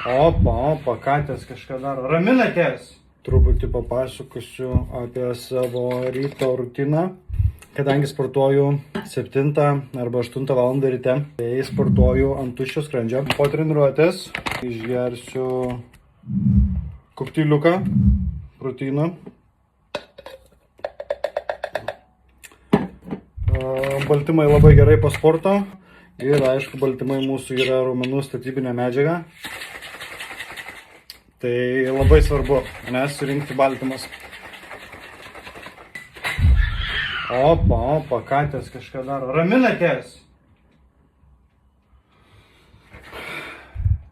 Opa, katės kažką daro. Raminatės? Truputį papasakosiu apie savo ryto rutiną. Kadangi sportuoju 7 arba 8 val. Ryte, tai sportuoju ant tuščio skrandžio. Po treniruotės išgersiu kokteiliuką proteino. Baltymai labai gerai po sporto. Ir aišku, baltymai mūsų yra raumenų statybinė medžiaga. Tai labai svarbu, nes surinkti baltymus. Opa, katės kažką daro. Raminatės?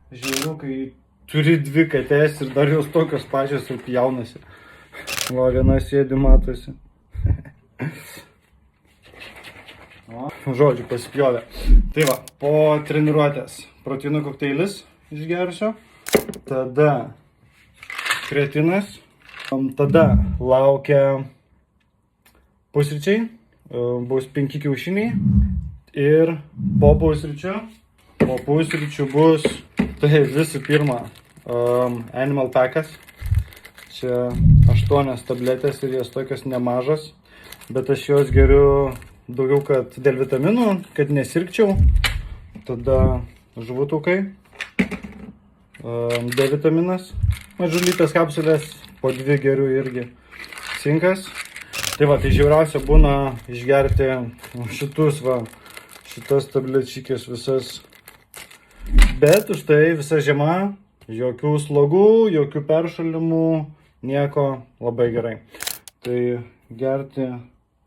Žiūriu, kai turi 2 katės ir dar jos tokios pačios ir jaunasi. Va, viena sėdi, matosi. Žodžiu, pasipjovė. Tai va, po treniruotės proteino kokteilis išgersiu. Tada kretinas. Tada laukia pusryčiai. Bus 5 kiaušiniai. Ir po pusryčių bus, tai visų pirma, Animal Packas. Čia 8 tabletės ir jos tokios nemažos. Bet aš jos geriu daugiau, kad dėl vitaminų, kad nesirgčiau. Tada žuvutaukai. D vitaminas, mažulytės kapsulės, po 2 geriu irgi cinkas. Tai va, tai žiauriausia būna išgerti šitas tabletčikės visas. Bet už tai visa žiema, jokių slogų, jokių peršalimų, nieko, labai gerai. Tai gerti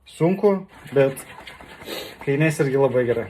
sunku, bet kai nesergi labai gerai.